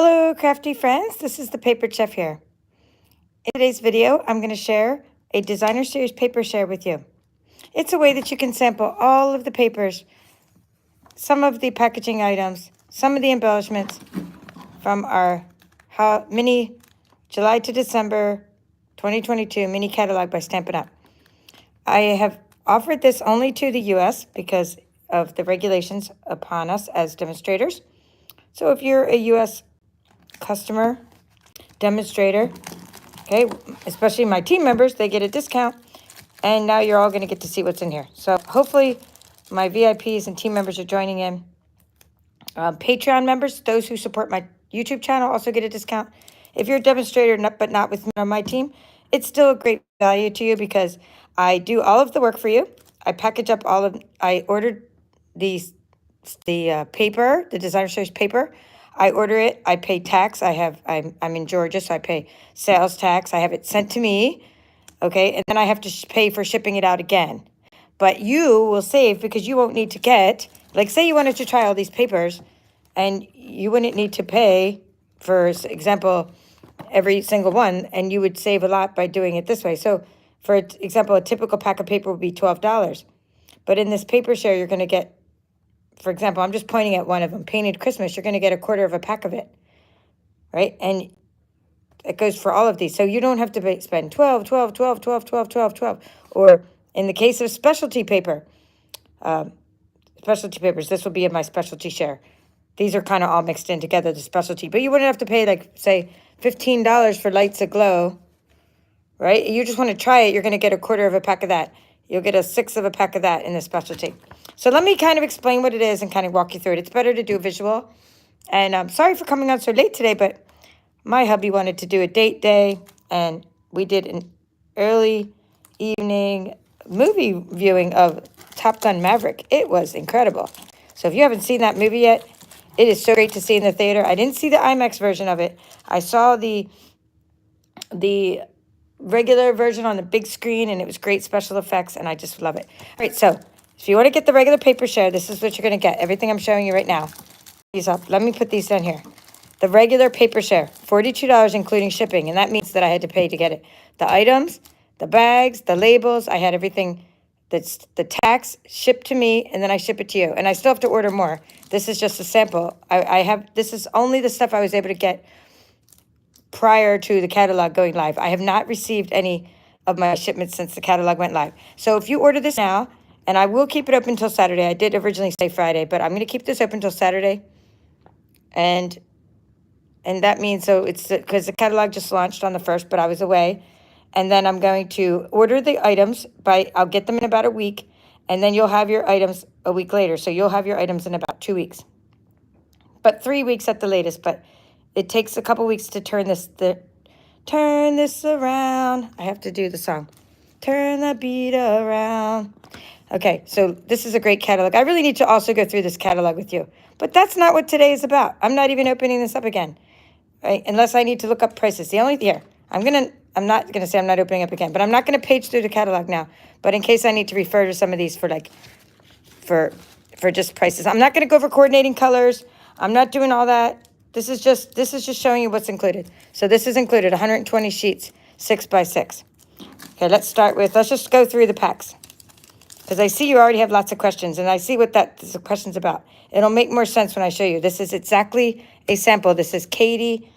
Hello, crafty friends. This is the Paper Chef here. In today's video, I'm going to share a designer series paper share with you. It's a way that you can sample all of the papers, some of the packaging items, some of the embellishments from our mini July to December 2022 mini catalog by Stampin' Up. I have offered this only to the US because of the regulations upon us as demonstrators. So if you're a US customer, demonstrator, okay, especially my team members, they get a discount, and now you're all going to get to see what's in here. So hopefully my VIPs and team members are joining in. Patreon members, those who support my YouTube channel, also get a discount. If you're a demonstrator but not with me on my team, it's still a great value to you because I do all of the work for you. I package up I ordered the paper, the designer series paper. I order it, I pay tax. I'm in Georgia, so I pay sales tax. I have it sent to me, okay? And then I have to pay for shipping it out again. But you will save because you won't need to get, like say you wanted to try all these papers and you wouldn't need to pay, for example, every single one, and you would save a lot by doing it this way. So for example, a typical pack of paper would be $12. But in this paper share, you're going to get, for example, I'm just pointing at one of them, Painted Christmas, you're going to get a quarter of a pack of it, right? And it goes for all of these. So you don't have to spend 12, 12, 12, 12, 12, 12, 12. Or in the case of specialty papers, this will be in my specialty share. These are kind of all mixed in together, the specialty. But you wouldn't have to pay, like, say, $15 for Lights Aglow, right? You just want to try it, you're going to get a quarter of a pack of that. You'll get a sixth of a pack of that in the specialty. So let me kind of explain what it is and kind of walk you through it. It's better to do a visual. And I'm sorry for coming on so late today, but my hubby wanted to do a date day, and we did an early evening movie viewing of Top Gun Maverick. It was incredible. So if you haven't seen that movie yet, it is so great to see in the theater. I didn't see the IMAX version of it. I saw the regular version on the big screen, and it was great special effects, and I just love it. All right, so if you want to get the regular paper share, this is what you're going to get. Everything I'm showing you right now. These up. Let me put these down here. The regular paper share, $42 including shipping, and that means that I had to pay to get it. The items, the bags, the labels, I had everything that's the tax shipped to me, and then I ship it to you. And I still have to order more. This is just a sample. This is only the stuff I was able to get prior to the catalog going live. I have not received any of my shipments since the catalog went live. So if you order this now, and I will keep it open until Saturday. I did originally say Friday, but I'm going to keep this open until Saturday. And that means, so it's because the catalog just launched on the 1st, but I was away. And then I'm going to order the items I'll get them in about a week, and then you'll have your items a week later. So you'll have your items in about 2 weeks, but 3 weeks at the latest. But it takes a couple weeks to turn this around. I have to do the song. Turn the beat around. Okay, so this is a great catalog. I really need to also go through this catalog with you, but that's not what today is about. I'm not even opening this up again, right? Unless I need to look up prices. I'm not gonna say I'm not opening up again, but I'm not gonna page through the catalog now. But in case I need to refer to some of these for just prices, I'm not gonna go over coordinating colors. I'm not doing all that. This is just showing you what's included. So this is included 120 sheets, 6 by 6. Okay, let's just go through the packs. Because I see you already have lots of questions, and I see what this question's about. It'll make more sense when I show you. This is exactly a sample. This is Katie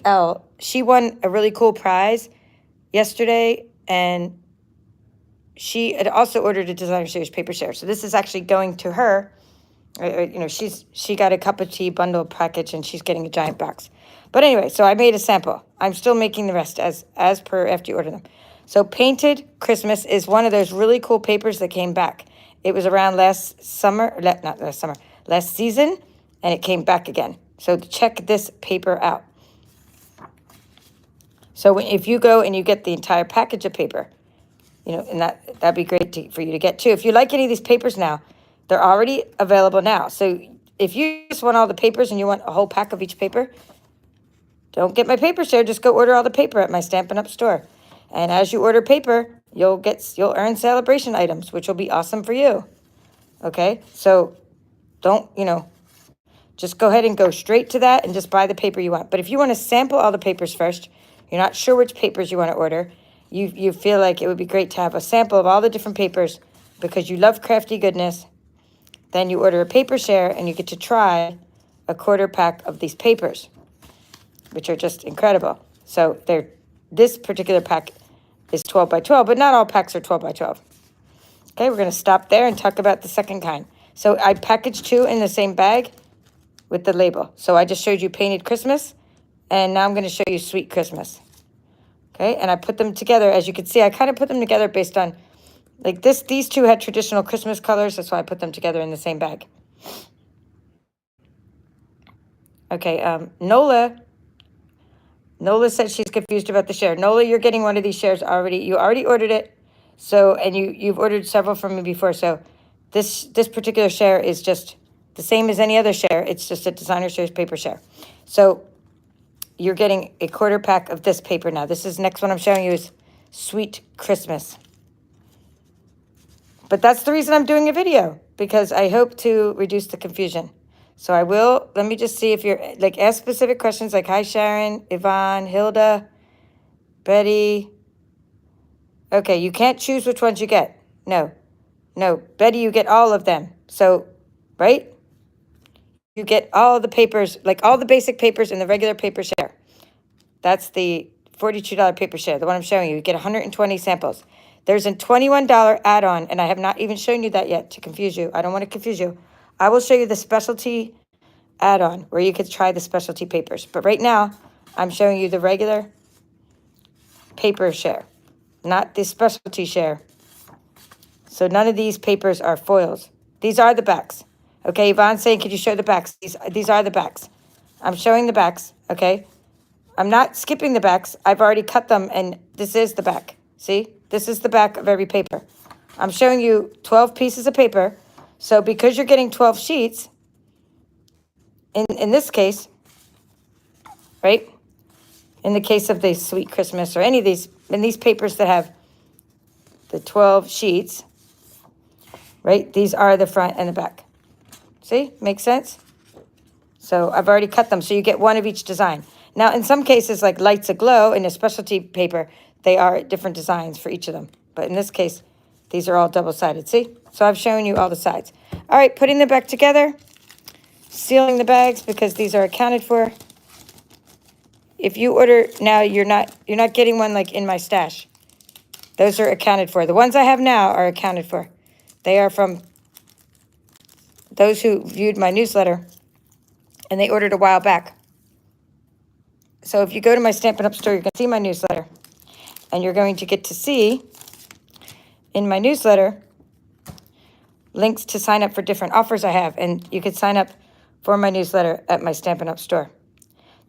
L. She won a really cool prize yesterday, and she had also ordered a designer series paper share. So this is actually going to her. She got a cup of tea bundle package, and she's getting a giant box. But anyway, so I made a sample. I'm still making the rest as per after you order them. So Painted Christmas is one of those really cool papers that came back. It was around last season, and it came back again. So check this paper out. So if you go and you get the entire package of paper, and that'd be great for you to get too. If you like any of these papers now, they're already available now. So if you just want all the papers and you want a whole pack of each paper, don't get my paper share. Just go order all the paper at my Stampin' Up store. And as you order paper, you'll earn celebration items, which will be awesome for you. Okay? So don't just go ahead and go straight to that and just buy the paper you want. But if you want to sample all the papers first, you're not sure which papers you want to order, you feel like it would be great to have a sample of all the different papers because you love crafty goodness, then you order a paper share and you get to try a quarter pack of these papers, which are just incredible. So this particular pack is 12 by 12, but not all packs are 12 by 12. Okay, we're going to stop there and talk about the second kind. So I packaged 2 in the same bag with the label. So I just showed you Painted Christmas, and now I'm going to show you Sweet Christmas. Okay, and I put them together. As you can see, I kind of put them together based on, like these 2 had traditional Christmas colors. That's why I put them together in the same bag. Okay, Nola said she's confused about the share. Nola, you're getting one of these shares already. You already ordered it. So, and you've ordered several from me before. So this particular share is just the same as any other share. It's just a designer series paper share. So you're getting a quarter pack of this paper now. This is next one I'm showing you is Sweet Christmas. But that's the reason I'm doing a video, because I hope to reduce the confusion. So I will, let me just see if you're, like, ask specific questions like, hi, Sharon, Yvonne, Hilda, Betty. Okay, you can't choose which ones you get. No, Betty, you get all of them. So, right? You get all the papers, like all the basic papers in the regular paper share. That's the $42 paper share, the one I'm showing you. You get 120 samples. There's a $21 add-on, and I have not even shown you that yet to confuse you. I don't want to confuse you. I will show you the specialty add-on where you could try the specialty papers. But right now, I'm showing you the regular paper share, not the specialty share. So none of these papers are foils. These are the backs. Okay, Yvonne's saying, could you show the backs? These are the backs. I'm showing the backs, okay? I'm not skipping the backs. I've already cut them, and this is the back. See? This is the back of every paper. I'm showing you 12 pieces of paper. So because you're getting 12 sheets, in this case, right? In the case of the Sweet Christmas or any of these, in these papers that have the 12 sheets, right? These are the front and the back. See? Makes sense? So I've already cut them. So you get one of each design. Now, in some cases, like Lights Aglow in a specialty paper, they are different designs for each of them. But in this case, these are all double-sided. See? So I've shown you all the sides. All right, putting them back together, sealing the bags because these are accounted for. If you order now, you're not getting one like in my stash. Those are accounted for. The ones I have now are accounted for. They are from those who viewed my newsletter, and they ordered a while back. So if you go to my Stampin' Up! Store, you're going to see my newsletter, and you're going to get to see in my newsletter links to sign up for different offers I have, and you can sign up for my newsletter at my Stampin' Up! Store.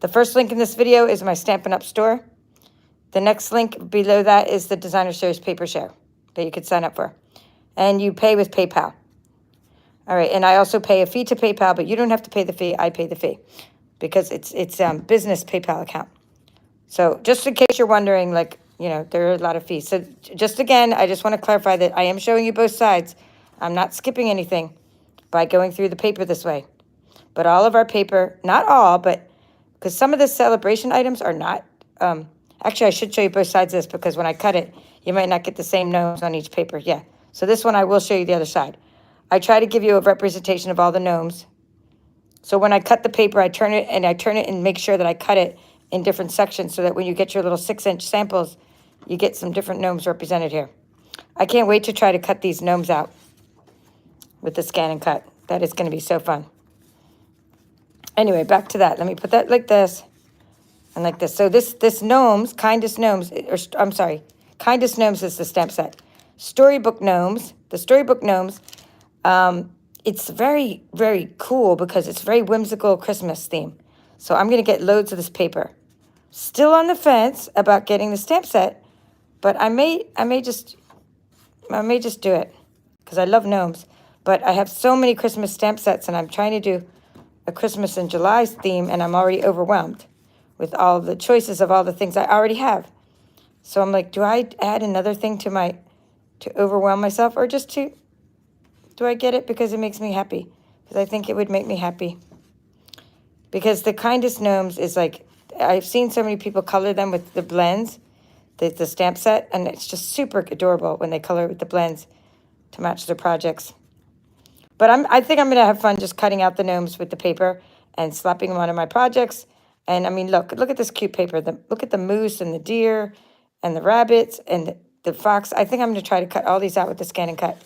The first link in this video is my Stampin' Up! Store. The next link below that is the Designer Series Paper Share that you could sign up for, and you pay with PayPal. All right, and I also pay a fee to PayPal, but you don't have to pay the fee. I pay the fee because it's business PayPal account. So just in case you're wondering, like, you know, there are a lot of fees. So just again, I just want to clarify that I am showing you both sides. I'm not skipping anything by going through the paper this way. But all of our paper, not all, but because some of the celebration items are not, actually I should show you both sides of this because when I cut it, you might not get the same gnomes on each paper. Yeah, so this one I will show you the other side. I try to give you a representation of all the gnomes. So when I cut the paper, I turn it and make sure that I cut it in different sections so that when you get your little 6-inch samples, you get some different gnomes represented here. I can't wait to try to cut these gnomes out with the ScanNCut. That is going to be so fun. Anyway, back to that. Let me put that like this and like this. So this gnomes, Kindest Gnomes, or I'm sorry, Kindest Gnomes is the stamp set. Storybook Gnomes, the Storybook Gnomes, it's very, very cool because it's very whimsical Christmas theme. So I'm going to get loads of this paper. Still on the fence about getting the stamp set, but I may just do it because I love gnomes. But I have so many Christmas stamp sets, and I'm trying to do a Christmas in July theme, and I'm already overwhelmed with all the choices of all the things I already have. So I'm like, do I add another thing to overwhelm myself, or do I get it because it makes me happy? Because I think it would make me happy. because the kindest gnomes is like, I've seen so many people color them with the blends, the stamp set, and it's just super adorable when they color with the blends to match their projects. But I think I'm going to have fun just cutting out the gnomes with the paper and slapping them onto my projects. And I mean, look at this cute paper. Look at the moose and the deer and the rabbits and the fox. I think I'm going to try to cut all these out with the ScanNCut.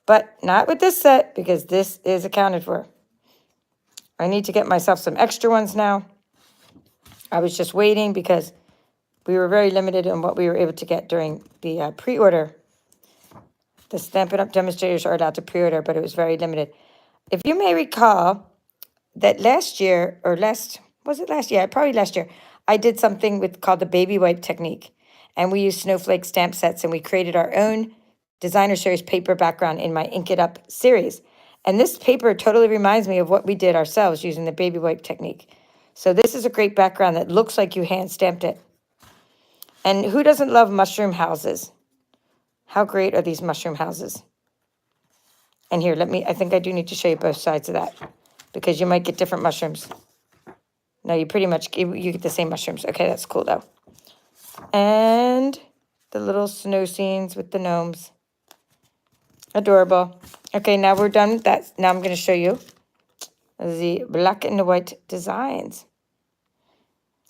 But not with this set, because this is accounted for. I need to get myself some extra ones now. I was just waiting because we were very limited on what we were able to get during the pre-order. The Stampin' Up! Demonstrators are allowed to pre-order, but it was very limited. If you may recall that last year, was it last year? Probably last year, I did something called the baby wipe technique. And we used Snowflake stamp sets, and we created our own designer series paper background in my Ink It Up series. And this paper totally reminds me of what we did ourselves using the baby wipe technique. So this is a great background that looks like you hand stamped it. And who doesn't love mushroom houses? How great are these mushroom houses? And here, I think I do need to show you both sides of that, because you might get different mushrooms. No, you pretty much, you get the same mushrooms. Okay, that's cool though. And the little snow scenes with the gnomes. Adorable. Okay, now we're done with that. Now I'm going to show you the black and white designs.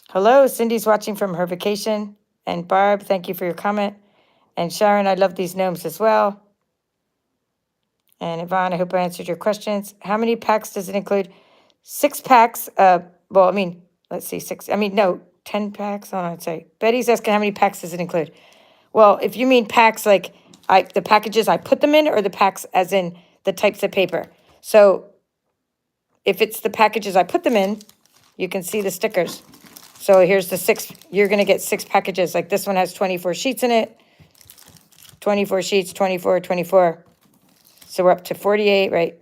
Hello, Cindy's watching from her vacation. And Barb, thank you for your comment. And Sharon, I love these gnomes as well. And Yvonne, I hope I answered your questions. How many packs does it include? 6 packs. Let's see, 10 packs. Hold on, I'd say. Betty's asking how many packs does it include? Well, if you mean packs like the packages I put them in, or the packs as in the types of paper. So if it's the packages I put them in, you can see the stickers. So here's the 6. You're going to get 6 packages. Like this one has 24 sheets in it. 24 sheets, 24, 24. So we're up to 48, right?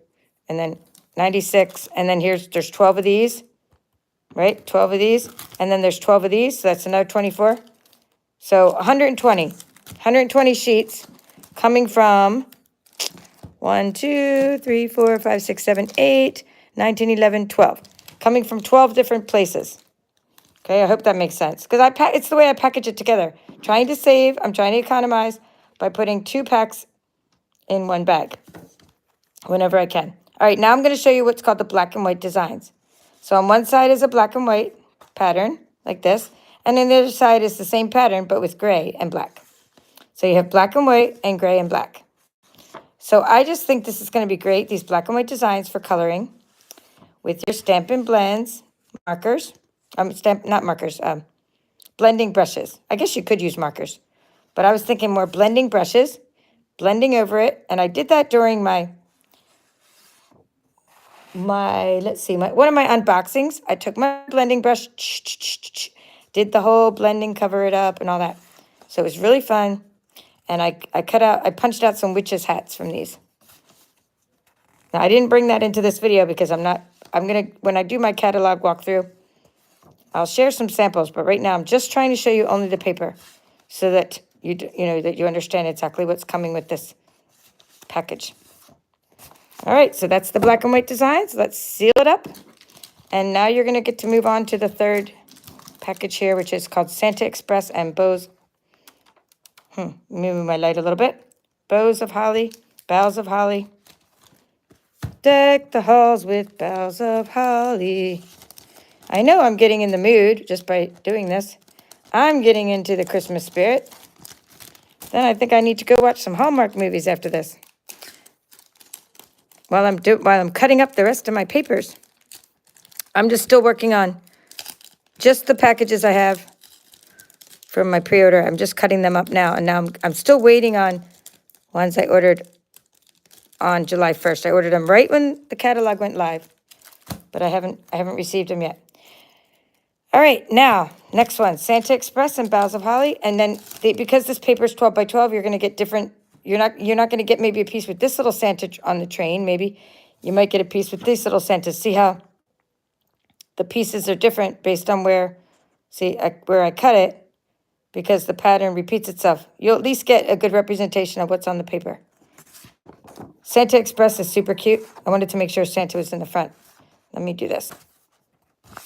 And then 96. And then there's 12 of these, right? 12 of these. And then there's 12 of these. So that's another 24. So 120. 120 sheets coming from 1, 2, 3, 4, 5, 6, 7, 8, 9, 10, 11, 12. Coming from 12 different places. Okay, I hope that makes sense. Because it's the way I package it together. Trying to save, I'm trying to economize by putting 2 packs in one bag whenever I can. All right, now I'm going to show you what's called the black and white designs. So on one side is a black and white pattern, like this. And then the other side is the same pattern, but with gray and black. So you have black and white and gray and black. So I just think this is going to be great, these black and white designs for coloring with your Stampin' Blends, markers. Blending brushes. I guess you could use markers. But I was thinking more blending brushes, blending over it. And I did that during one of my unboxings. I took my blending brush, did the whole blending, cover it up and all that. So it was really fun. And I punched out some witches' hats from these. Now, I didn't bring that into this video because when I do my catalog walkthrough, I'll share some samples. But right now, I'm just trying to show you only the paper so that that you understand exactly what's coming with this package. All right, so that's the black and white designs. Let's seal it up. And now you're going to get to move on to the third package here, which is called Santa Express and Bows. Move my light a little bit. Bows of holly, boughs of holly. Deck the halls with boughs of holly. I know I'm getting in the mood just by doing this. I'm getting into the Christmas spirit. Then I think I need to go watch some Hallmark movies after this. While I'm cutting up the rest of my papers. I'm just still working on just the packages I have from my pre-order. I'm just cutting them up now. And now I'm still waiting on ones I ordered on July 1st. I ordered them right when the catalog went live. But I haven't received them yet. All right, now, next one, Santa Express and Boughs of Holly. And then because this paper is 12 by 12, you're going to get different. You're not going to get maybe a piece with this little Santa on the train. Maybe you might get a piece with these little Santas. See how the pieces are different based on where I cut it, because the pattern repeats itself. You'll at least get a good representation of what's on the paper. Santa Express is super cute. I wanted to make sure Santa was in the front. Let me do this.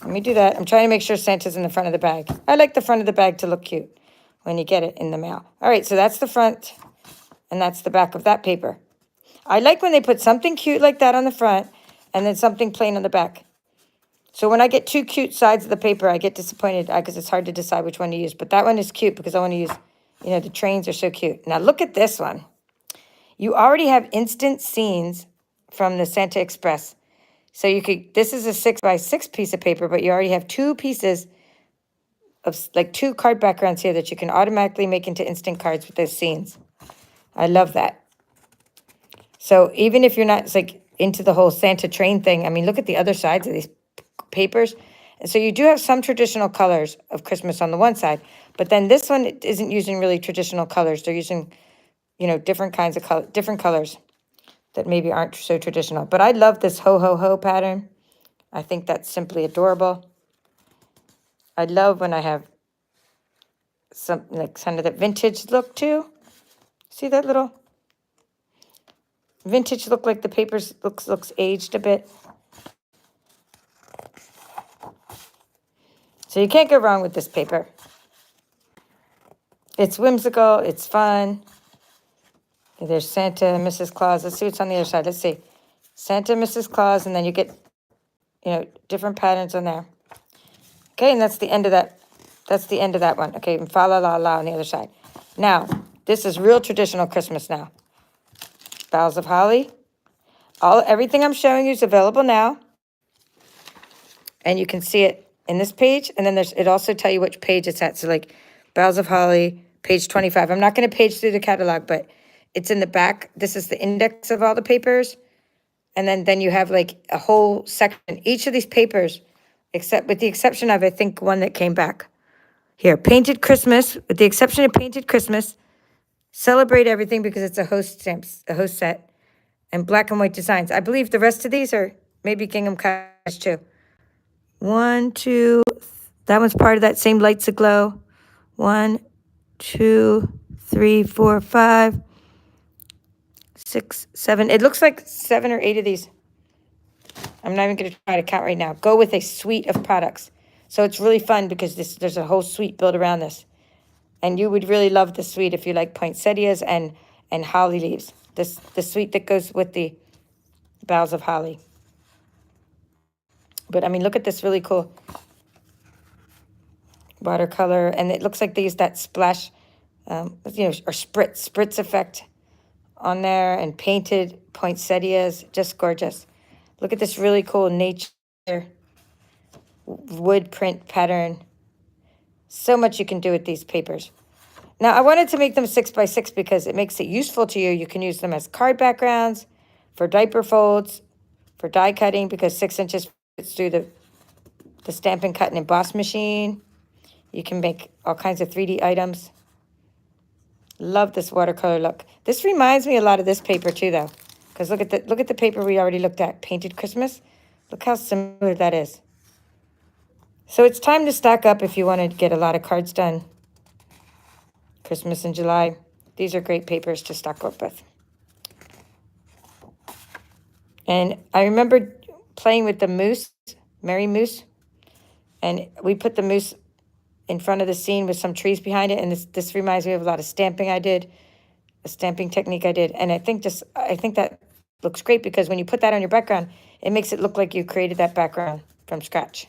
Let me do that. I'm trying to make sure Santa's in the front of the bag. I like the front of the bag to look cute when you get it in the mail. All right, so that's the front, and that's the back of that paper. I like when they put something cute like that on the front and then something plain on the back. So when I get two cute sides of the paper, I get disappointed because it's hard to decide which one to use. But that one is cute because I want to use, you know, the trains are so cute. Now look at this one. You already have instant scenes from the Santa Express. So you could, this is a 6x6 piece of paper, but you already have two pieces of like two card backgrounds here that you can automatically make into instant cards with those scenes. I love that. So even if you're not like into the whole Santa train thing, I mean, look at the other sides of these papers. And so you do have some traditional colors of Christmas on the one side, but then this one isn't using really traditional colors. They're using, you know, different kinds of color, different colors that maybe aren't so traditional. But I love this ho ho ho pattern. I think that's simply adorable. I love when I have some like kind of that vintage look too. See that little vintage look, like the papers looks aged a bit. So you can't go wrong with this paper. It's whimsical, it's fun. There's Santa and Mrs. Claus. Let's see what's on the other side. Let's see. Santa, Mrs. Claus, and then you get, you know, different patterns on there. Okay, and that's the end of that. That's the end of that one. Okay, and fa la la la on the other side. Now, this is real traditional Christmas now. Boughs of holly. Everything I'm showing you is available now. And you can see it in this page. And then it also tell you which page it's at. So like Boughs of Holly, page 25. I'm not going to page through the catalog, but it's in the back. This is the index of all the papers. And then you have like a whole section. Each of these papers, except with the exception of, I think, one that came back. Here, Painted Christmas, with the exception of Painted Christmas. Celebrate Everything because it's a host stamps, a host set. And black and white designs. I believe the rest of these are maybe Gingham Cottage too. 1, 2, that one's part of that same Lights Aglow. 1, 2, 3, 4, 5, 6, 7. It looks like 7 or 8 of these. I'm not even going to try to count right now. Go with a suite of products. So it's really fun because there's a whole suite built around this. And you would really love the suite if you like poinsettias and holly leaves. The suite that goes with the boughs of holly. But, I mean, look at this really cool watercolor. And it looks like they use that splash, you know, or spritz effect on there. And painted poinsettias. Just gorgeous. Look at this really cool nature wood print pattern. So much you can do with these papers. Now, I wanted to make them 6x6 because it makes it useful to you. You can use them as card backgrounds, for diaper folds, for die cutting, because 6 inches fits through the Stampin' Cut and Emboss machine. You can make all kinds of 3D items. Love this watercolor look. This reminds me a lot of this paper too, though, because look at the paper we already looked at, Painted Christmas. Look how similar that is. So it's time to stack up if you want to get a lot of cards done. Christmas in July. These are great papers to stock up with. And I remember playing with the moose, Merry Moose. And we put the moose in front of the scene with some trees behind it. And this reminds me of a lot of stamping I did, a stamping technique I did. And I think that looks great because when you put that on your background, it makes it look like you created that background from scratch.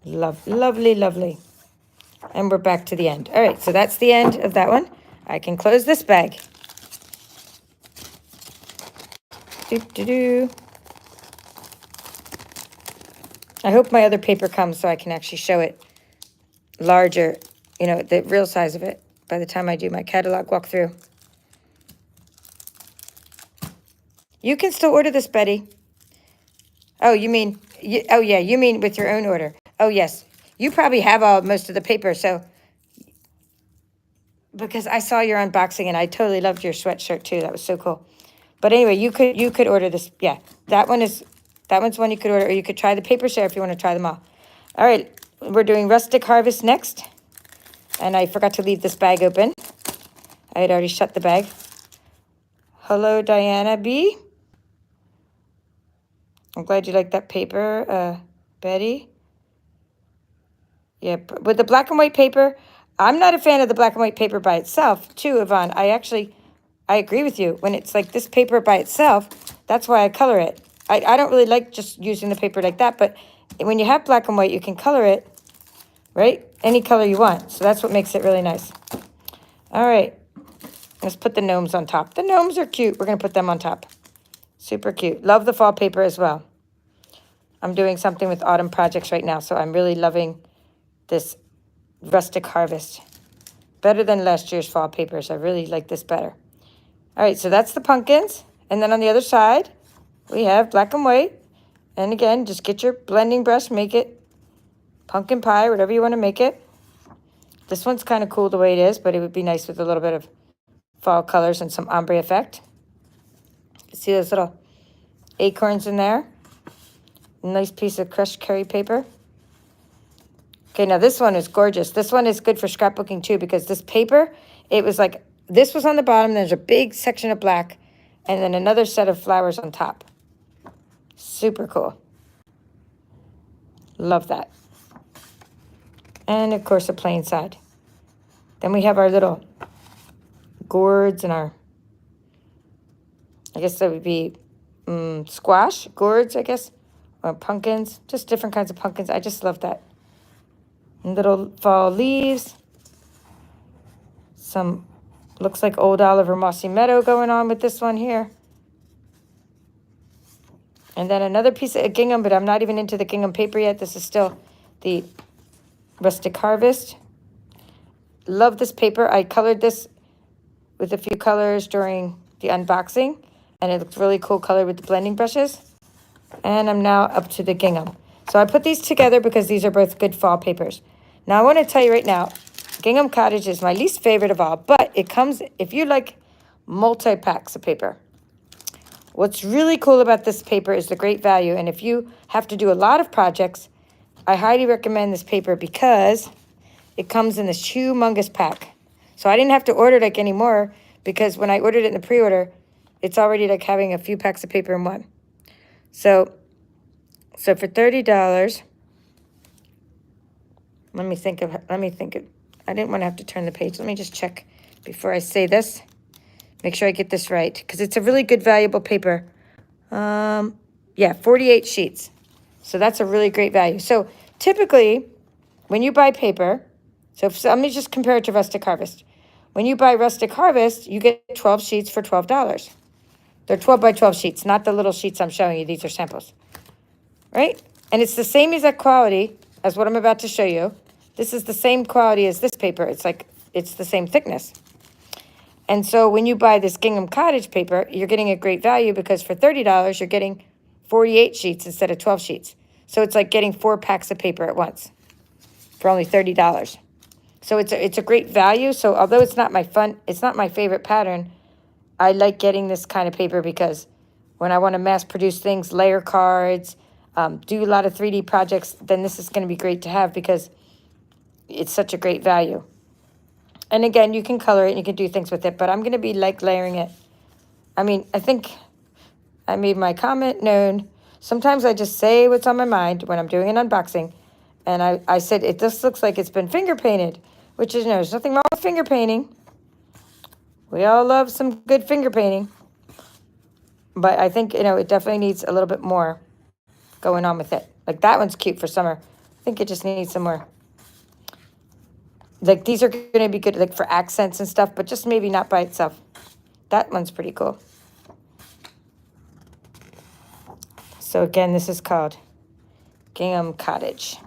Lovely, lovely. And we're back to the end. All right, so that's the end of that one. I can close this bag. Doo-doo-doo. I hope my other paper comes so I can actually show it larger, you know, the real size of it by the time I do my catalog walkthrough. You can still order this, Betty. Oh, you mean, oh yeah, you mean with your own order. Oh, yes. You probably have most of the paper, so, because I saw your unboxing and I totally loved your sweatshirt too. That was so cool. But anyway, you could order this. Yeah, that one's one you could order, or you could try the paper share if you want to try them all. All right, we're doing Rustic Harvest next. And I forgot to leave this bag open. I had already shut the bag. Hello, Diana B. I'm glad you like that paper, Betty. Yeah, with the black and white paper, I'm not a fan of the black and white paper by itself, too, Yvonne. I agree with you. When it's like this paper by itself, that's why I color it. I don't really like just using the paper like that, but when you have black and white, you can color it, right? Any color you want. So that's what makes it really nice. All right. Let's put the gnomes on top. The gnomes are cute. We're going to put them on top. Super cute. Love the fall paper as well. I'm doing something with autumn projects right now, so I'm really loving this Rustic Harvest. Better than last year's fall papers. I really like this better. All right, so that's the pumpkins. And then on the other side, we have black and white. And again, just get your blending brush, make it pumpkin pie, whatever you want to make it. This one's kind of cool the way it is, but it would be nice with a little bit of fall colors and some ombre effect. See those little acorns in there? Nice piece of crushed curry paper. Okay, now this one is gorgeous. This one is good for scrapbooking too, because this paper, it was like, this was on the bottom, there's a big section of black, and then another set of flowers on top. Super cool. Love that. And of course, a plain side. Then we have our little gourds and our, I guess that would be squash, gourds, I guess, or pumpkins, just different kinds of pumpkins. I just love that. And little fall leaves. Some, looks like old Oliver Mossy Meadow going on with this one here. And then another piece of gingham, but I'm not even into the gingham paper yet. This is still the Rustic Harvest. Love this paper. I colored this with a few colors during the unboxing, and it looks really cool colored with the blending brushes. And I'm now up to the gingham. So I put these together because these are both good fall papers. Now I want to tell you right now, Gingham Cottage is my least favorite of all, but it comes, if you like multi-packs of paper. What's really cool about this paper is the great value, and if you have to do a lot of projects, I highly recommend this paper because it comes in this humongous pack. So I didn't have to order like anymore, because when I ordered it in the pre-order, it's already like having a few packs of paper in one. So for $30, let me think of, I didn't want to have to turn the page. Let me just check before I say this. Make sure I get this right, because it's a really good, valuable paper. Yeah, 48 sheets. So that's a really great value. So typically, when you buy paper, so let me just compare it to Rustic Harvest. When you buy Rustic Harvest, you get 12 sheets for $12. They're 12 by 12 sheets, not the little sheets I'm showing you. These are samples, right? And it's the same exact quality as what I'm about to show you. This is the same quality as this paper. It's like, it's the same thickness. And so when you buy this Gingham Cottage paper, you're getting a great value, because for $30, you're getting 48 sheets instead of 12 sheets. So it's like getting 4 packs of paper at once for only $30. So it's a great value. So although it's not my favorite pattern, I like getting this kind of paper, because when I want to mass produce things, layer cards, do a lot of 3D projects, then this is going to be great to have, because it's such a great value. And again, you can color it and you can do things with it, but I'm going to be like layering it. I mean, I think I made my comment known. Sometimes I just say what's on my mind when I'm doing an unboxing. And I said, it just looks like it's been finger painted, which is, there's nothing wrong with finger painting. We all love some good finger painting. But I think, it definitely needs a little bit more going on with it. Like that one's cute for summer. I think it just needs some more. Like these are going to be good like for accents and stuff, but just maybe not by itself. That one's pretty cool. So again, this is called Gingham Cottage.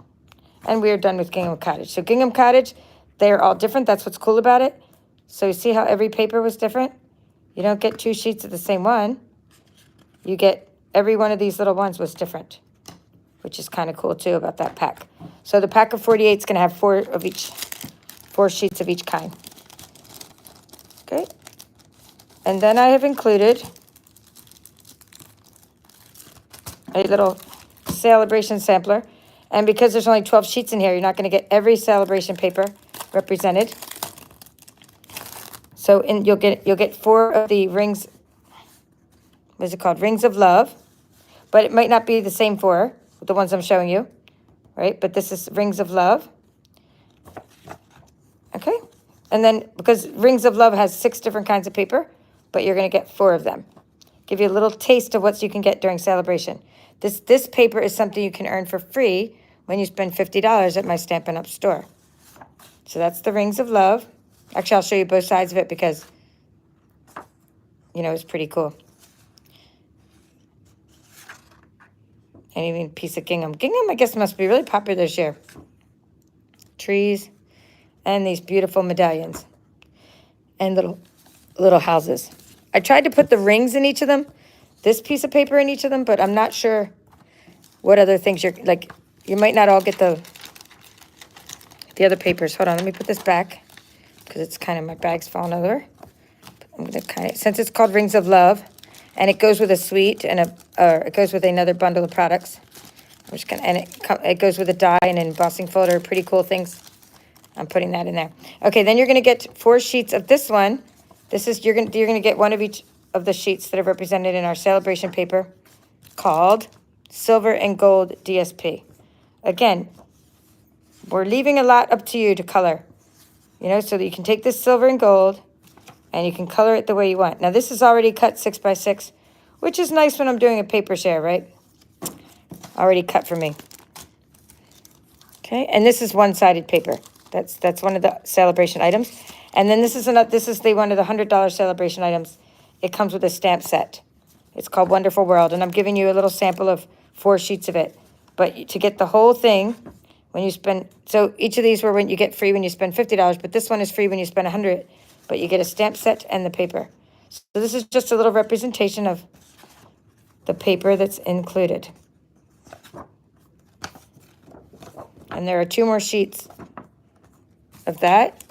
And we're done with Gingham Cottage. So Gingham Cottage, they're all different. That's what's cool about it. So you see how every paper was different? You don't get 2 sheets of the same one. You get every one of these little ones was different, which is kind of cool too about that pack. So the pack of 48 is going to have 4 sheets of each kind. Okay. And then I have included a little celebration sampler. And because there's only 12 sheets in here, you're not going to get every celebration paper represented. So you'll get 4 of the rings. What is it called? Rings of Love. but it might not be the same for the ones I'm showing you, right? But this is Rings of Love. Okay, and then because Rings of Love has 6 different kinds of paper, but you're going to get 4 of them. Give you a little taste of what you can get during celebration. This paper is something you can earn for free when you spend $50 at my Stampin' Up store. So that's the Rings of Love. Actually, I'll show you both sides of it because, you know, it's pretty cool. And even a piece of gingham. Gingham, I guess, must be really popular this year. Trees and these beautiful medallions and little houses. I tried to put the rings in each of them, this piece of paper in each of them, but I'm not sure what other things you're, like, you might not all get the other papers. Hold on, let me put this back because it's kind of, my bag's falling over. I'm going to kind of, since it's called Rings of Love, and it goes with a suite and it goes with another bundle of products. I'm just gonna, and it goes with a die and an embossing folder, pretty cool things. I'm putting that in there. Okay, then you're gonna get 4 sheets of this one. This is, you're gonna get one of each of the sheets that are represented in our celebration paper called Silver and Gold DSP. Again, we're leaving a lot up to you to color, you know, so that you can take this silver and gold and you can color it the way you want. Now, this is already cut 6 by 6, which is nice when I'm doing a paper share, right? Already cut for me. Okay, and this is one-sided paper. That's one of the celebration items. And then this is one of the $100 celebration items. It comes with a stamp set. It's called Wonderful World, and I'm giving you a little sample of 4 sheets of it. But to get the whole thing, when you spend, so each of these were when you get free when you spend $50, but this one is free when you spend $100. But you get a stamp set and the paper. So this is just a little representation of the paper that's included. And there are 2 more sheets of that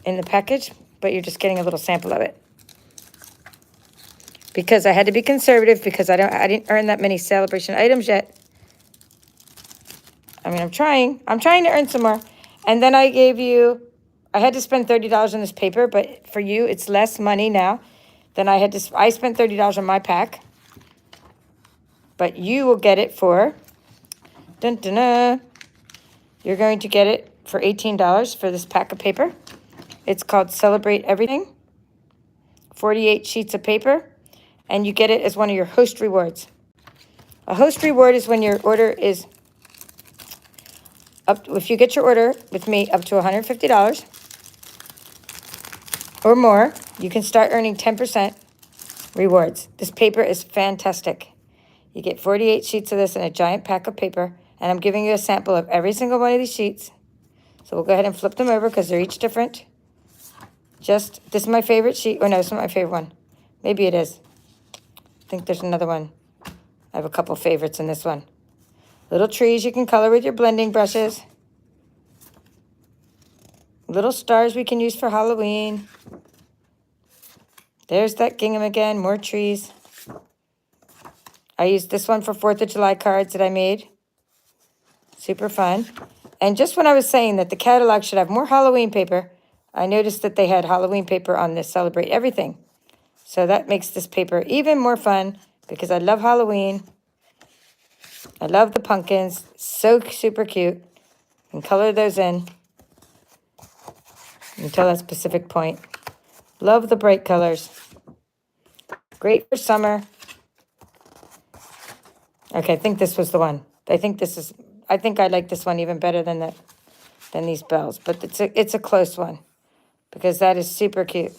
in the package, but you're just getting a little sample of it. Because I had to be conservative because I didn't earn that many celebration items yet. I mean, I'm trying to earn some more. And then I had to spend $30 on this paper, but for you, it's less money now than I spent $30 on my pack. But you will get it for, you're going to get it for $18 for this pack of paper. It's called Celebrate Everything. 48 sheets of paper, and you get it as one of your host rewards. A host reward is when your order is up, if you get your order with me up to $150 or more, you can start earning 10% rewards. This paper is fantastic. You get 48 sheets of this in a giant pack of paper, and I'm giving you a sample of every single one of these sheets. So we'll go ahead and flip them over because they're each different. This is my favorite sheet. Oh, no, it's not my favorite one. Maybe it is. I think there's another one. I have a couple favorites in this one. Little trees you can color with your blending brushes. Little stars we can use for Halloween. There's that gingham again, more trees. I used this one for 4th of July cards that I made. Super fun. And just when I was saying that the catalog should have more Halloween paper, I noticed that they had Halloween paper on this Celebrate Everything. So that makes this paper even more fun because I love Halloween. I love the pumpkins. So super cute. And color those in until that specific point. Love the bright colors. Great for summer. Okay, I think this was the one. I think I like this one even better than these bells, but it's a close one because that is super cute.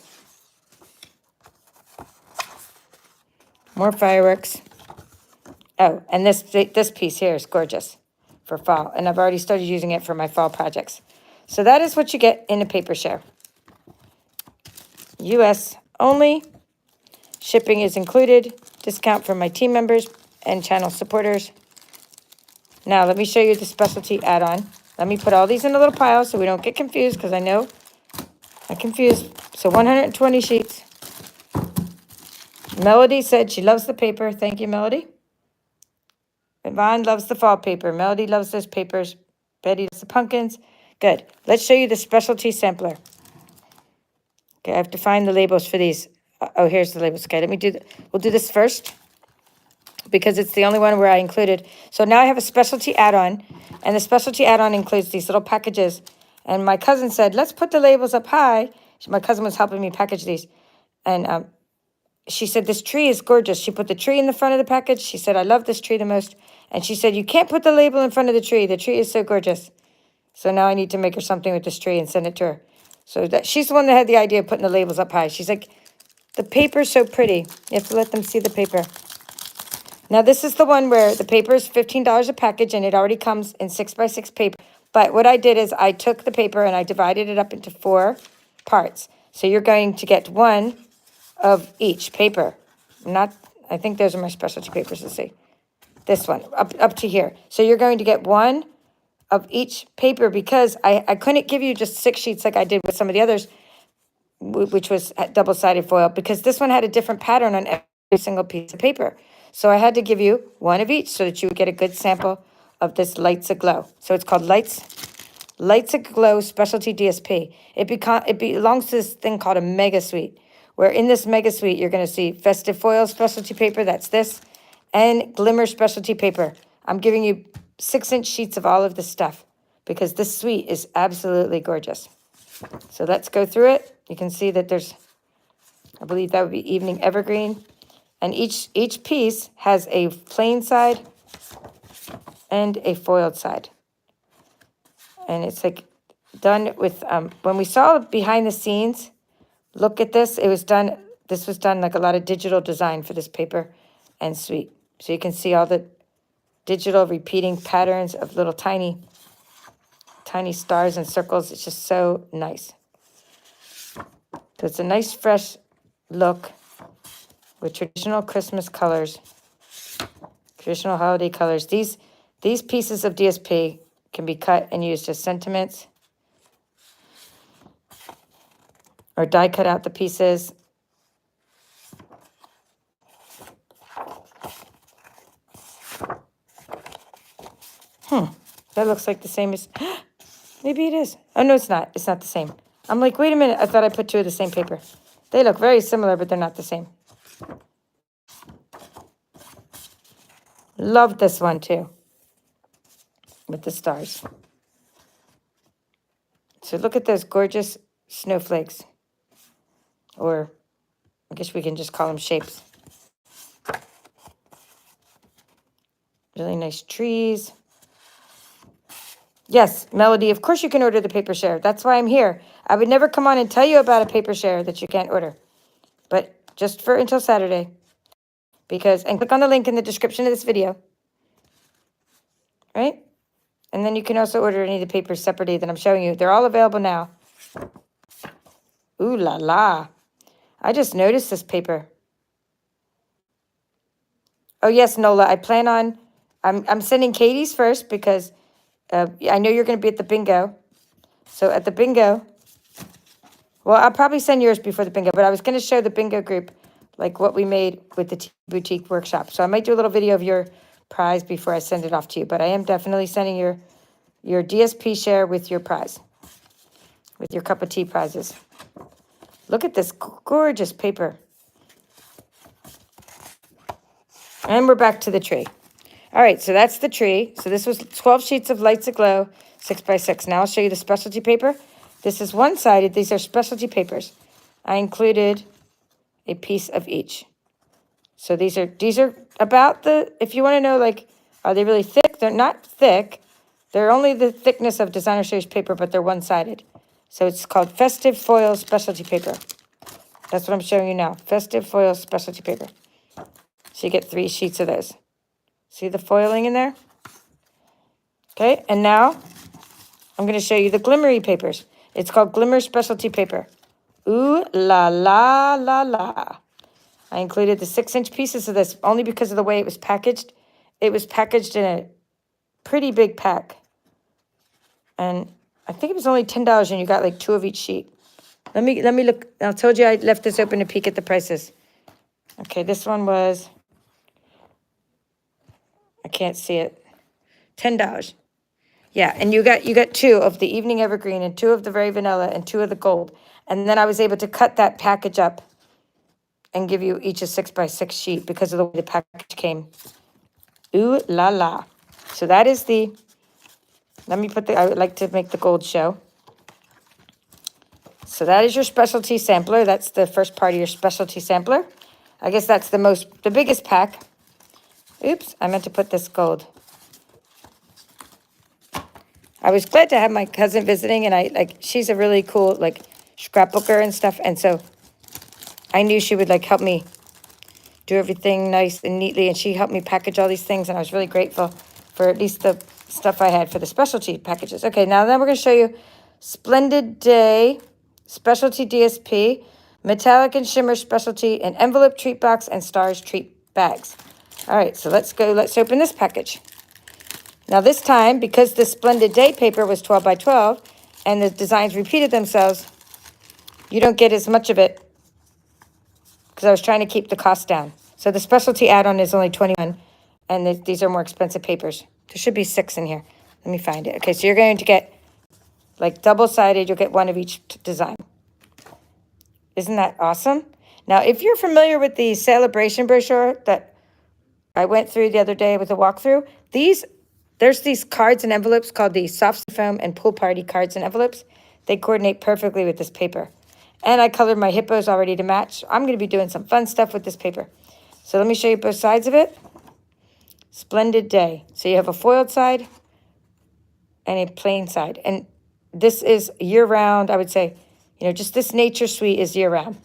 More fireworks. Oh, and this piece here is gorgeous for fall, and I've already started using it for my fall projects. So that is what you get in a paper share. U.S. only. Shipping is included. Discount for my team members and channel supporters. Now, let me show you the specialty add-on. Let me put all these in a little pile so we don't get confused because I know I'm confused. So 120 sheets. Melody said she loves the paper. Thank you, Melody. Yvonne loves the fall paper. Melody loves those papers. Betty loves the pumpkins. Good. Let's show you the specialty sampler. Okay, I have to find the labels for these. Oh, here's the labels. Okay, we'll do this first. because it's the only one where I included. So now I have a specialty add-on, and the specialty add-on includes these little packages. And my cousin said, let's put the labels up high. My cousin was helping me package these. And she said, this tree is gorgeous. She put the tree in the front of the package. She said, I love this tree the most. And she said, you can't put the label in front of the tree. The tree is so gorgeous. So now I need to make her something with this tree and send it to her. So she's the one that had the idea of putting the labels up high. She's like, the paper's so pretty. You have to let them see the paper. Now, this is the one where the paper is $15 a package, and it already comes in 6x6 paper. But what I did is I took the paper and I divided it up into 4 parts. So you're going to get one of each paper. I think those are my specialty papers. Let's see. This one, up to here. So you're going to get one of each paper because I couldn't give you just 6 sheets like I did with some of the others, which was double-sided foil, because this one had a different pattern on every single piece of paper. So I had to give you one of each so that you would get a good sample of this Lights Aglow. So it's called Lights Aglow Specialty DSP. It belongs to this thing called a Mega Suite, where in this Mega Suite, you're going to see Festive Foil Specialty Paper, that's this, and Glimmer Specialty Paper. I'm giving you 6-inch sheets of all of this stuff because this suite is absolutely gorgeous. So let's go through it. You can see that there's, I believe that would be Evening Evergreen. And each piece has a plain side and a foiled side. And it's like done with, when we saw behind the scenes, look at this, this was done like a lot of digital design for this paper and suite. So you can see all the digital repeating patterns of little tiny stars and circles. It's just so nice. So it's a nice fresh look with traditional Christmas colors, traditional holiday colors. These pieces of DSP can be cut and used as sentiments or die cut out the pieces. That looks like the same as, maybe it is. Oh, no, it's not. It's not the same. I'm like, wait a minute. I thought I put 2 of the same paper. They look very similar, but they're not the same. Love this one, too, with the stars. So look at those gorgeous snowflakes, or I guess we can just call them shapes. Really nice trees. Yes, Melody, of course you can order the paper share. That's why I'm here. I would never come on and tell you about a paper share that you can't order, but just for until Saturday. And click on the link in the description of this video, right? And then you can also order any of the papers separately that I'm showing you. They're all available now. Ooh la la. I just noticed this paper. Oh yes, Nola, I plan on, I'm sending Katie's first because I know you're going to be at the bingo. So at the bingo, well, I'll probably send yours before the bingo, but I was going to show the bingo group like what we made with the boutique workshop. So I might do a little video of your prize before I send it off to you, but I am definitely sending your DSP share with your prize, with your cup of tea prizes. Look at this gorgeous paper. And we're back to the tree. All right, so that's the tree. So this was 12 sheets of Lights Aglow, 6x6. Now I'll show you the specialty paper. This is one-sided. These are specialty papers. I included a piece of each. So these are about if you want to know, like, are they really thick? They're not thick. They're only the thickness of designer series paper, but they're one-sided. So it's called Festive Foil Specialty Paper. That's what I'm showing you now. Festive Foil Specialty Paper. So you get 3 sheets of those. See the foiling in there? Okay, and now I'm going to show you the glimmery papers. It's called Glimmer Specialty Paper. Ooh la la la la. I included the 6-inch pieces of this only because of the way it was packaged. It was packaged in a pretty big pack. And I think it was only $10 and you got like 2 of each sheet. Let me look. I told you I left this open to peek at the prices. Okay, this one was, I can't see it, $10. Yeah, and you got 2 of the Evening Evergreen and 2 of the Very Vanilla and 2 of the Gold. And then I was able to cut that package up and give you each a 6x6 sheet because of the way the package came. Ooh la la. So that is the, let me put the, I would like to make the gold show. So that is your specialty sampler. That's the first part of your specialty sampler. I guess that's the biggest pack. Oops, I meant to put this gold. I was glad to have my cousin visiting, and she's a really cool, scrapbooker and stuff. And so I knew she would, help me do everything nice and neatly. And she helped me package all these things. And I was really grateful for at least the stuff I had for the specialty packages. Okay, now then we're going to show you Splendid Day, Specialty DSP, Metallic and Shimmer Specialty, and Envelope Treat Box, and Stars Treat Bags. All right, so let's open this package. Now this time, because the Splendid Day paper was 12 by 12 and the designs repeated themselves, you don't get as much of it because I was trying to keep the cost down. So the specialty add-on is only $21, and these are more expensive papers. There should be 6 in here. Let me find it. Okay, so you're going to get double-sided. You'll get one of each design. Isn't that awesome? Now, if you're familiar with the celebration brochure that I went through the other day with a walkthrough, there's these cards and envelopes called the soft foam and pool party cards and envelopes. They coordinate perfectly with this paper. And I colored my hippos already to match. I'm going to be doing some fun stuff with this paper. So let me show you both sides of it. Splendid Day. So you have a foiled side and a plain side. And this is year-round, I would say. Just this nature suite is year-round.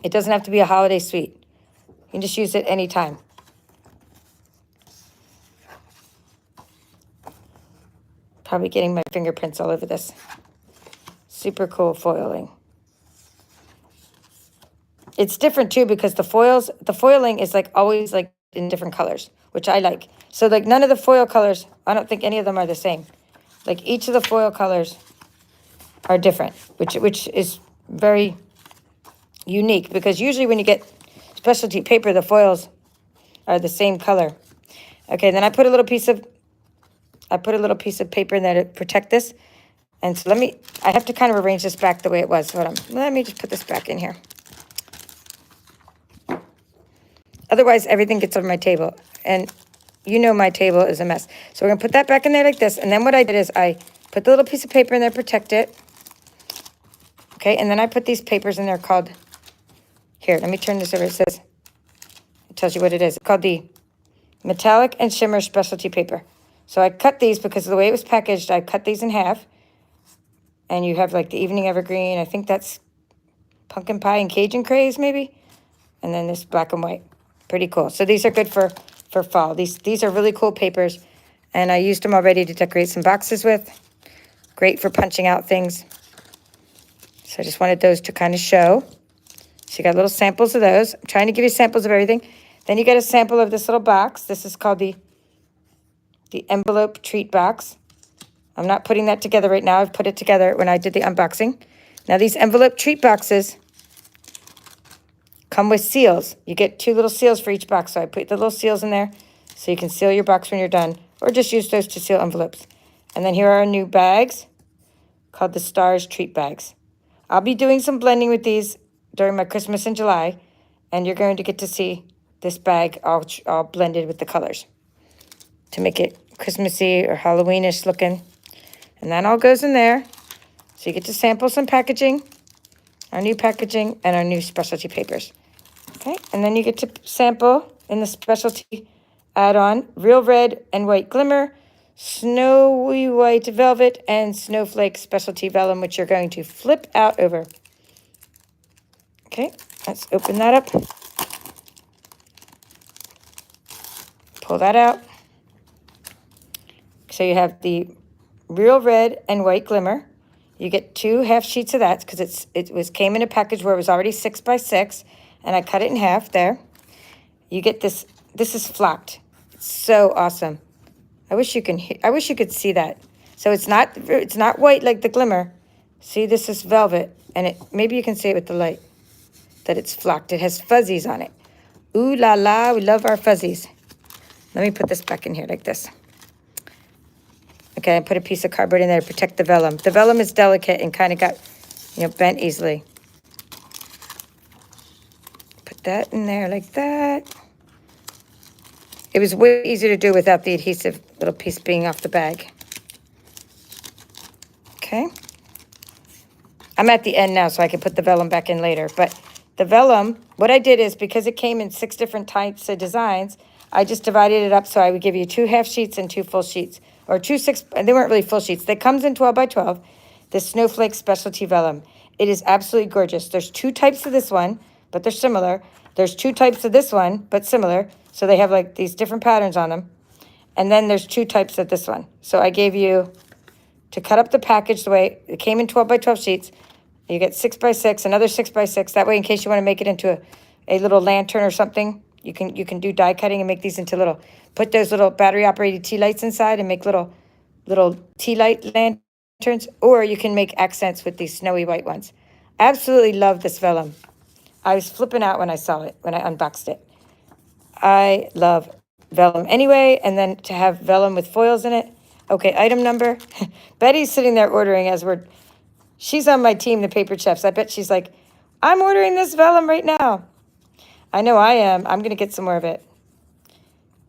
It doesn't have to be a holiday suite. You can just use it anytime. Probably getting my fingerprints all over this. Super cool foiling. It's different too because the foiling is always in different colors, which I like. So none of the foil colors, I don't think any of them are the same. Each of the foil colors are different, which is very unique because usually when you get specialty paper, the foils are the same color. Okay, then I put a little piece of paper in there to protect this. And so I have to kind of arrange this back the way it was. Let me just put this back in here. Otherwise, everything gets on my table. And my table is a mess. So we're going to put that back in there like this. And then what I did is I put the little piece of paper in there, protect it. Okay, and then I put these papers in there called, here, let me turn this over. It tells you what it is. It's called the Metallic and Shimmer Specialty Paper. So I cut these because of the way it was packaged. I cut these in half. And you have the Evening Evergreen. I think that's Pumpkin Pie and Cajun Craze maybe. And then this black and white. Pretty cool. So these are good for fall. These are really cool papers. And I used them already to decorate some boxes with. Great for punching out things. So I just wanted those to kind of show. So you got little samples of those. I'm trying to give you samples of everything. Then you get a sample of this little box. This is called the Envelope Treat Box. I'm not putting that together right now. I've put it together when I did the unboxing. Now these Envelope Treat Boxes come with seals. You get 2 little seals for each box. So I put the little seals in there so you can seal your box when you're done. Or just use those to seal envelopes. And then here are our new bags called the Stars Treat Bags. I'll be doing some blending with these during my Christmas in July. And you're going to get to see this bag all blended with the colors to make it Christmassy or Halloweenish looking. And that all goes in there. So you get to sample some packaging, our new packaging, and our new specialty papers. Okay, and then you get to sample in the specialty add-on Real Red and White Glimmer, Snowy White Velvet, and Snowflake Specialty Vellum, which you're going to flip out over. Okay, let's open that up. Pull that out. So you have the Real Red and White Glimmer. You get 2 half sheets of that because it came in a package where it was already 6 by 6, and I cut it in half there. You get this. This is flocked. It's so awesome. I wish you could see that. So it's not white like the Glimmer. See, this is velvet, and maybe you can see it with the light that it's flocked. It has fuzzies on it. Ooh la la, we love our fuzzies. Let me put this back in here like this. Okay, I put a piece of cardboard in there to protect the vellum. The vellum is delicate and kind of got, bent easily. Put that in there like that. It was way easier to do without the adhesive little piece being off the bag. Okay. I'm at the end now, so I can put the vellum back in later. But the vellum, what I did is, because it came in 6 different types of designs, I just divided it up so I would give you 2 half sheets and 2 full sheets. Or 2 6, they weren't really full sheets. That comes in 12 by 12, the Snowflake Specialty Vellum. It is absolutely gorgeous. There's 2 types of this one, but they're similar. There's 2 types of this one, but similar. So they have like these different patterns on them. And then there's 2 types of this one. So I gave you, to cut up the package the way, it came in 12 by 12 sheets. You get 6 by 6, another 6 by 6. That way, in case you want to make it into a little lantern or something, you can do die cutting and make these into little, put those little battery operated tea lights inside and make little tea light lanterns, or you can make accents with these snowy white ones. Absolutely love this vellum. I was flipping out when I saw it, when I unboxed it. I love vellum anyway, and then to have vellum with foils in it. Okay, item number. Betty's sitting there ordering as she's on my team, the Paper Chefs. I bet she's like, I'm ordering this vellum right now. I know I am. I'm going to get some more of it.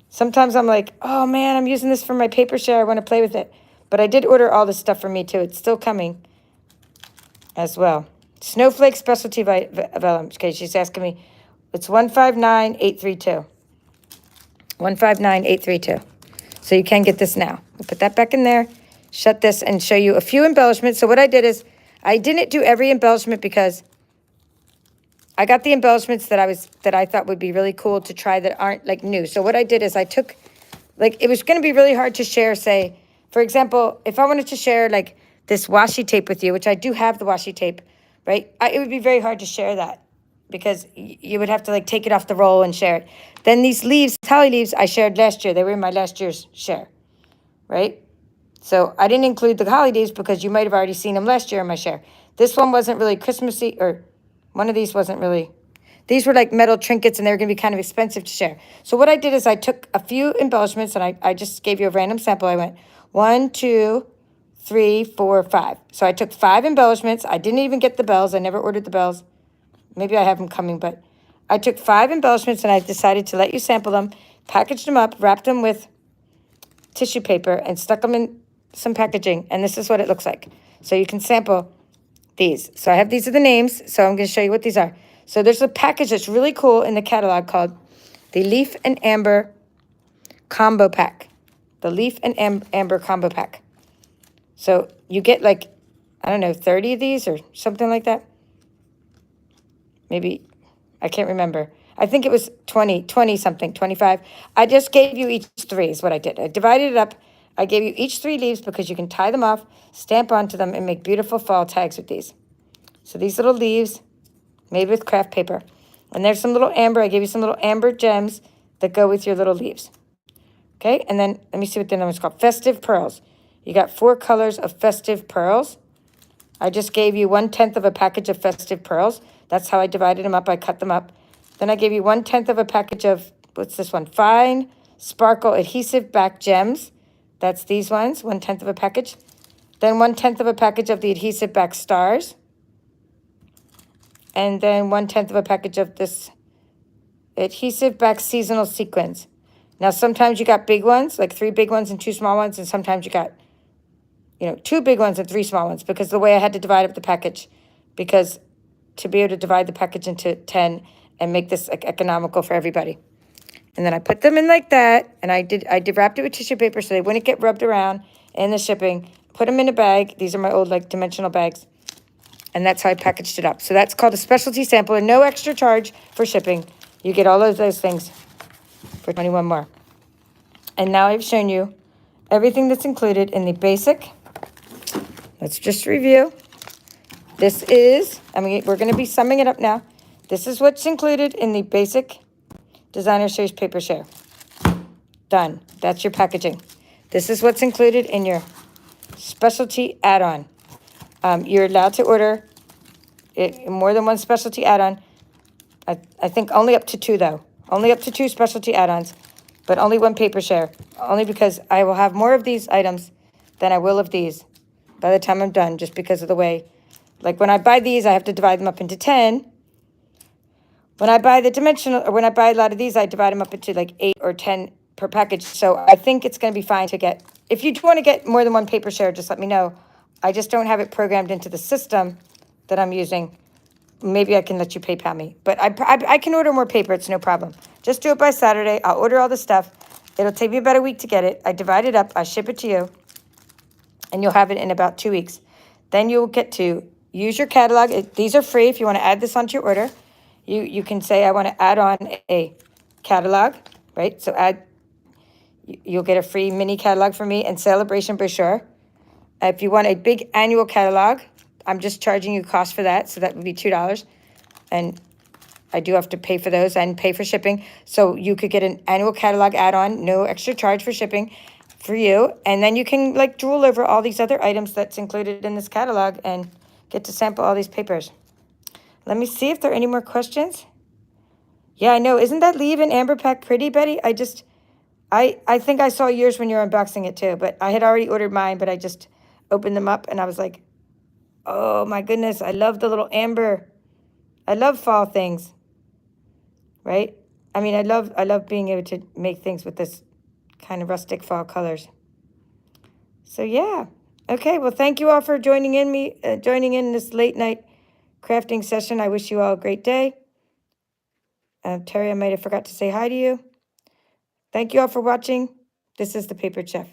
Sometimes I'm like, oh man, I'm using this for my paper share. I want to play with it. But I did order all this stuff for me too. It's still coming as well. Snowflake Specialty Vellum. Okay, she's asking me. It's 159832. 159832. So you can get this now. We'll put that back in there. Shut this and show you a few embellishments. So what I did is, I didn't do every embellishment because I got the embellishments that I thought would be really cool to try that aren't like new. So what I did is I took, like, it was going to be really hard to share, say, for example, if I wanted to share like this washi tape with you, which I do have the washi tape, right? It would be very hard to share that because you would have to like take it off the roll and share it. Then these leaves, holly leaves, I shared last year. They were in my last year's share, right? So I didn't include the holly leaves because you might have already seen them last year in my share. This one wasn't really Christmassy, or one of these wasn't really. These were like metal trinkets, and they were going to be kind of expensive to share. So what I did is I took a few embellishments, and I just gave you a random sample. I went 1, 2, 3, 4, 5. So I took 5 embellishments. I didn't even get the bells. I never ordered the bells. Maybe I have them coming, but I took 5 embellishments, and I decided to let you sample them, packaged them up, wrapped them with tissue paper, and stuck them in some packaging, and this is what it looks like. So you can sample these. So I have, these are the names, so I'm going to show you what these are. So there's a package that's really cool in the catalog called the Leaf and Amber Combo Pack. The Leaf and Amber Combo Pack. So you get like, I don't know, 30 of these or something like that. Maybe, I can't remember. I think it was 20 something, 25. I just gave you each 3 is what I did. I divided it up. I gave you each 3 leaves because you can tie them off, stamp onto them, and make beautiful fall tags with these. So these little leaves made with craft paper. And there's some little amber. I gave you some little amber gems that go with your little leaves. Okay, and then let me see what the number is called. Festive Pearls. You got 4 colors of Festive Pearls. I just gave you 1/10 of a package of Festive Pearls. That's how I divided them up. I cut them up. Then I gave you 1/10 of a package of, what's this one? Fine Sparkle Adhesive Back Gems. That's these ones, 1/10 of a package. Then 1/10 of a package of the Adhesive Back Stars. And then 1/10 of a package of this Adhesive Back Seasonal Sequins. Now, sometimes you got big ones, like 3 big ones and 2 small ones. And sometimes you got, 2 big ones and 3 small ones, because the way I had to divide up the package, because to be able to divide the package into 10 and make this economical for everybody. And then I put them in like that, and I wrapped it with tissue paper so they wouldn't get rubbed around in the shipping. Put them in a bag. These are my old like dimensional bags. And that's how I packaged it up. So that's called a specialty sampler. No extra charge for shipping. You get all of those things for 21 more. And now I've shown you everything that's included in the basic. Let's just review. This is, we're going to be summing it up now. This is what's included in the basic Designer Series Paper Share. Done. That's your packaging. This is what's included in your specialty add-on. You're allowed to order more than one specialty add-on. I think only up to 2, though. Only up to 2 specialty add-ons, but only 1 paper share. Only because I will have more of these items than I will of these by the time I'm done, just because of the way. Like when I buy these, I have to divide them up into 10. When I buy the dimensional, or when I buy a lot of these, I divide them up into like 8 or 10 per package. So I think it's going to be fine to get, if you do want to get more than one paper share, just let me know. I just don't have it programmed into the system that I'm using. Maybe I can let you PayPal me, but I can order more paper. It's no problem. Just do it by Saturday. I'll order all the stuff. It'll take me about a week to get it. I divide it up. I ship it to you, and you'll have it in about 2 weeks. Then you'll get to use your catalog. These are free. If you want to add this onto your order, you can say, I want to add on a catalog, right? So you'll get a free mini catalog from me and celebration brochure. If you want a big annual catalog, I'm just charging you cost for that. So that would be $2. And I do have to pay for those and pay for shipping. So you could get an annual catalog add-on, no extra charge for shipping for you. And then you can like drool over all these other items that's included in this catalog and get to sample all these papers. Let me see if there are any more questions. Yeah, I know. Isn't that leaf and amber pack pretty, Betty? I think I saw yours when you were unboxing it too, but I had already ordered mine, but I just opened them up and I was like, oh my goodness, I love the little amber. I love fall things, right? I mean, I love being able to make things with this kind of rustic fall colors. So yeah. Okay, well, thank you all for joining in this late night crafting session. I wish you all a great day. Terry, I might have forgot to say hi to you. Thank you all for watching. This is the Paper Chef.